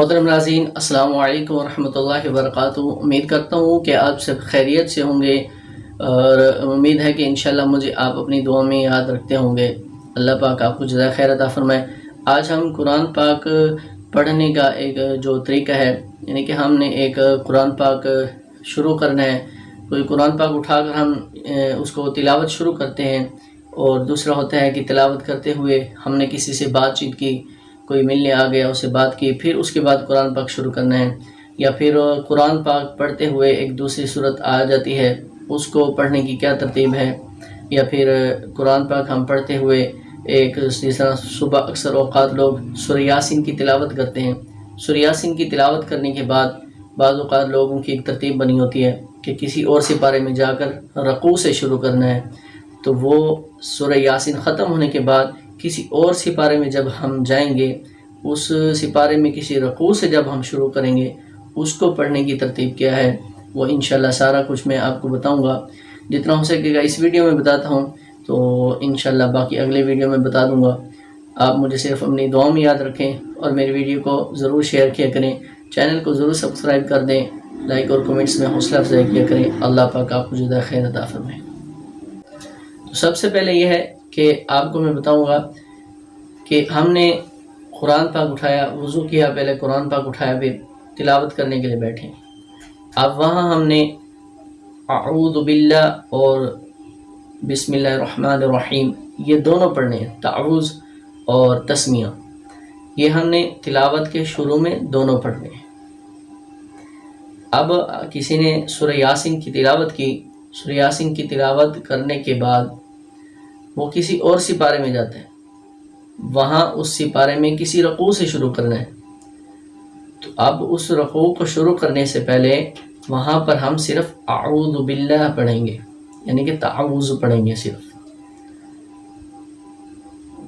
محترم ناظرین، السلام علیکم ورحمۃ اللہ وبرکاتہ۔ امید کرتا ہوں کہ آپ سب خیریت سے ہوں گے اور امید ہے کہ انشاءاللہ مجھے آپ اپنی دعا میں یاد رکھتے ہوں گے۔ اللہ پاک آپ کو جزائے خیر عطا فرمائے۔ آج ہم قرآن پاک پڑھنے کا ایک جو طریقہ ہے، یعنی کہ ہم نے ایک قرآن پاک شروع کرنا ہے، کوئی قرآن پاک اٹھا کر ہم اس کو تلاوت شروع کرتے ہیں، اور دوسرا ہوتا ہے کہ تلاوت کرتے ہوئے ہم نے کسی سے بات چیت کی، کوئی ملنے آ گیا، اس سے بات کی، پھر اس کے بعد قرآن پاک شروع کرنا ہے، یا پھر قرآن پاک پڑھتے ہوئے ایک دوسری صورت آ جاتی ہے، اس کو پڑھنے کی کیا ترتیب ہے، یا پھر قرآن پاک ہم پڑھتے ہوئے ایک جس طرح صبح اکثر اوقات لوگ سورہ یاسین کی تلاوت کرتے ہیں۔ سورہ یاسین کی تلاوت کرنے کے بعد بعض اوقات لوگوں کی ایک ترتیب بنی ہوتی ہے کہ کسی اور سپارے میں جا کر رکوع سے شروع کرنا ہے، تو وہ سورہ یاسین ختم ہونے کے بعد کسی اور سپارے میں جب ہم جائیں گے، اس سپارے میں کسی رکوع سے جب ہم شروع کریں گے، اس کو پڑھنے کی ترتیب کیا ہے، وہ انشاءاللہ سارا کچھ میں آپ کو بتاؤں گا۔ جتنا ہو سکے گا اس ویڈیو میں بتاتا ہوں، تو انشاءاللہ باقی اگلے ویڈیو میں بتا دوں گا۔ آپ مجھے صرف اپنی دعا میں یاد رکھیں اور میری ویڈیو کو ضرور شیئر کیا کریں، چینل کو ضرور سبسکرائب کر دیں، لائک اور کمنٹس میں حوصلہ افزائی کیا کریں۔ اللہ پاک آپ کو جزائے خیر عطا فرمائے۔ تو سب سے پہلے یہ ہے کہ آپ کو میں بتاؤں گا کہ ہم نے قرآن پاک اٹھایا، وضو کیا، پہلے قرآن پاک اٹھایا، پھر تلاوت کرنے کے لیے بیٹھے۔ اب وہاں ہم نے اعوذ باللہ اور بسم اللہ الرحمن الرحیم یہ دونوں پڑھنے ہیں، تعوذ اور تسمیہ، یہ ہم نے تلاوت کے شروع میں دونوں پڑھنے ہیں۔ اب کسی نے سورہ یاسین کی تلاوت کی، سورہ یاسین کی تلاوت کرنے کے بعد وہ کسی اور سپارے میں جاتا ہے، وہاں اس سپارے میں کسی رکوع سے شروع کرنا ہے، تو اب اس رکوع کو شروع کرنے سے پہلے وہاں پر ہم صرف اعوذ باللہ پڑھیں گے، یعنی کہ تعوذ پڑھیں گے صرف،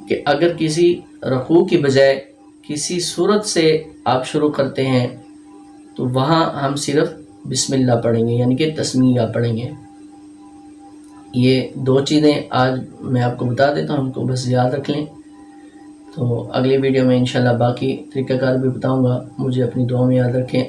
کہ اگر کسی رکوع کی بجائے کسی سورت سے آپ شروع کرتے ہیں تو وہاں ہم صرف بسم اللہ پڑھیں گے، یعنی کہ تسمیہ پڑھیں گے۔ یہ دو چیزیں آج میں آپ کو بتا دیتا ہوں، ہم کو بس یاد رکھ لیں، تو اگلی ویڈیو میں انشاءاللہ باقی طریقہ کار بھی بتاؤں گا۔ مجھے اپنی دعا میں یاد رکھیں۔